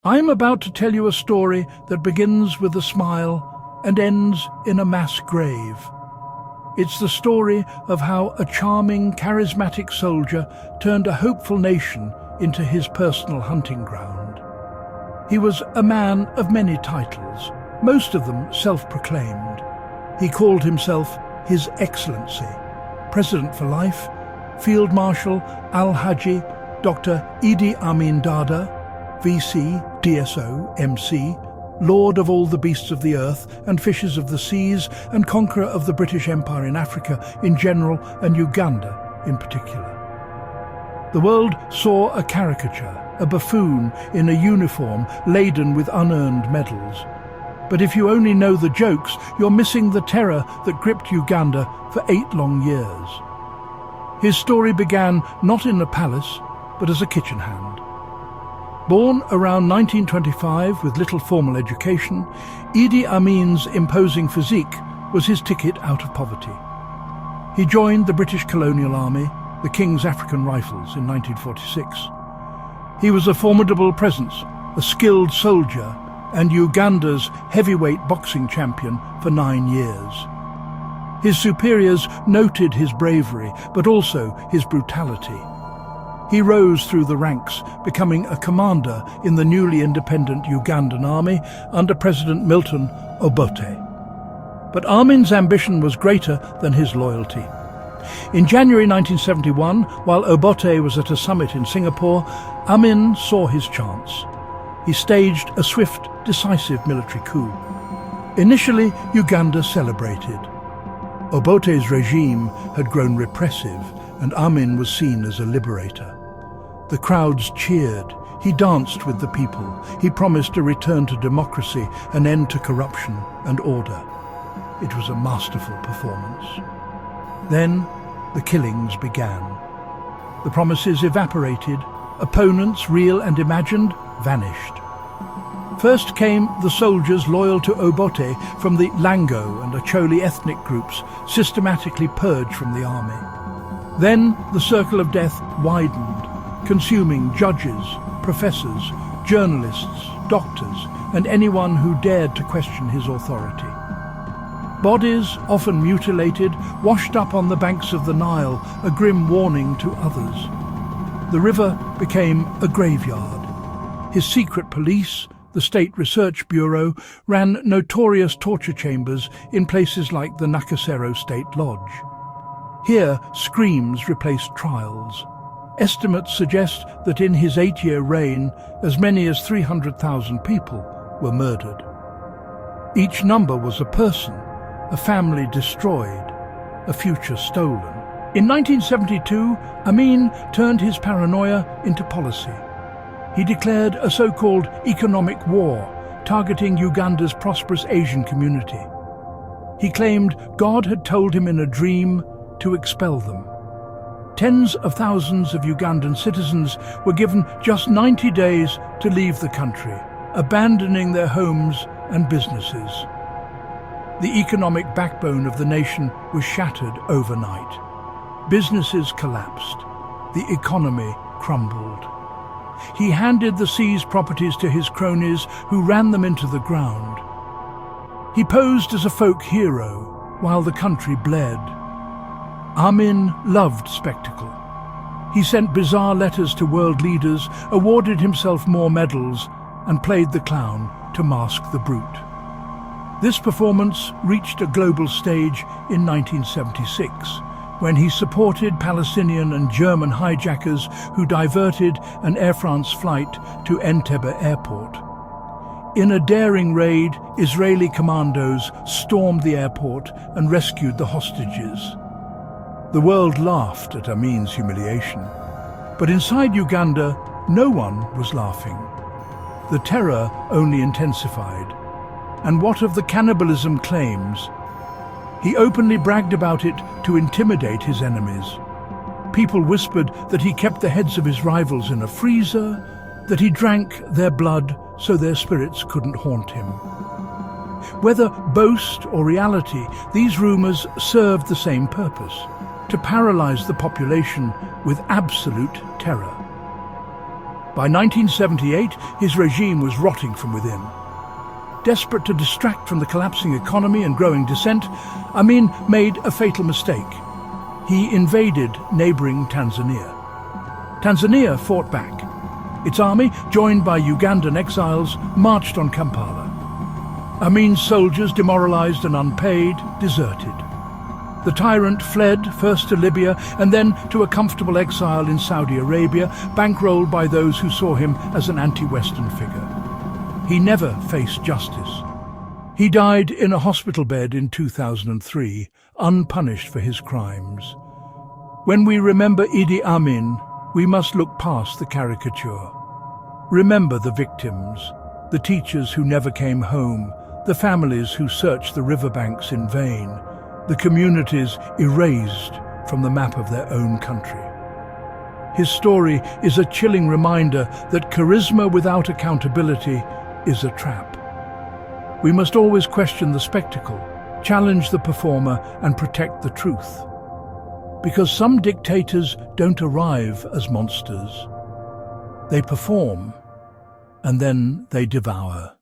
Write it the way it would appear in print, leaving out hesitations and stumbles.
I'm about to tell you a story that begins with a smile and ends in a mass grave. It's the story of how a charming, charismatic soldier turned a hopeful nation into his personal hunting ground. He was a man of many titles, most of them self-proclaimed. He called himself His Excellency, President for Life, Field Marshal Al-Haji Dr. Idi Amin Dada, VC, DSO, MC, Lord of all the beasts of the earth and fishes of the seas, and conqueror of the British Empire in Africa in general and Uganda in particular. The world saw a caricature, a buffoon in a uniform laden with unearned medals. But if you only know the jokes, you're missing the terror that gripped Uganda for 8 long years. His story began not in a palace, but as a kitchen hand. Born around 1925 with little formal education, Idi Amin's imposing physique was his ticket out of poverty. He joined the British colonial army, the King's African Rifles, in 1946. He was a formidable presence, a skilled soldier, and Uganda's heavyweight boxing champion for 9 years. His superiors noted his bravery, but also his brutality. He rose through the ranks, becoming a commander in the newly independent Ugandan army under President Milton Obote. But Amin's ambition was greater than his loyalty. In January 1971, while Obote was at a summit in Singapore, Amin saw his chance. He staged a swift, decisive military coup. Initially, Uganda celebrated. Obote's regime had grown repressive, and Amin was seen as a liberator. The crowds cheered. He danced with the people. He promised a return to democracy, an end to corruption and order. It was a masterful performance. Then the killings began. The promises evaporated. Opponents, real and imagined, vanished. First came the soldiers loyal to Obote from the Lango and Acholi ethnic groups, systematically purged from the army. Then the circle of death widened, consuming judges, professors, journalists, doctors, and anyone who dared to question his authority. Bodies, often mutilated, washed up on the banks of the Nile, a grim warning to others. The river became a graveyard. His secret police, the State Research Bureau, ran notorious torture chambers in places like the Nakasero State Lodge. Here, screams replaced trials. Estimates suggest that in his 8-year reign, as many as 300,000 people were murdered. Each number was a person, a family destroyed, a future stolen. In 1972, Amin turned his paranoia into policy. He declared a so-called economic war, targeting Uganda's prosperous Asian community. He claimed God had told him in a dream to expel them. Tens of thousands of Ugandan citizens were given just 90 days to leave the country, abandoning their homes and businesses. The economic backbone of the nation was shattered overnight. Businesses collapsed. The economy crumbled. He handed the seized properties to his cronies, who ran them into the ground. He posed as a folk hero while the country bled. Amin loved spectacle. He sent bizarre letters to world leaders, awarded himself more medals, and played the clown to mask the brute. This performance reached a global stage in 1976, when he supported Palestinian and German hijackers who diverted an Air France flight to Entebbe airport. In a daring raid, Israeli commandos stormed the airport and rescued the hostages. The world laughed at Amin's humiliation, but inside Uganda, no one was laughing. The terror only intensified. And what of the cannibalism claims? He openly bragged about it to intimidate his enemies. People whispered that he kept the heads of his rivals in a freezer, that he drank their blood so their spirits couldn't haunt him. Whether boast or reality, these rumors served the same purpose: to paralyze the population with absolute terror. By 1978, his regime was rotting from within. Desperate to distract from the collapsing economy and growing dissent, Amin made a fatal mistake. He invaded neighboring Tanzania. Tanzania fought back. Its army, joined by Ugandan exiles, marched on Kampala. Amin's soldiers, demoralized and unpaid, deserted. The tyrant fled first to Libya and then to a comfortable exile in Saudi Arabia, bankrolled by those who saw him as an anti-Western figure. He never faced justice. He died in a hospital bed in 2003, unpunished for his crimes. When we remember Idi Amin, we must look past the caricature. Remember the victims, the teachers who never came home, the families who searched the riverbanks in vain, the communities erased from the map of their own country. His story is a chilling reminder that charisma without accountability is a trap. We must always question the spectacle, challenge the performer, and protect the truth. Because some dictators don't arrive as monsters. They perform, and then they devour.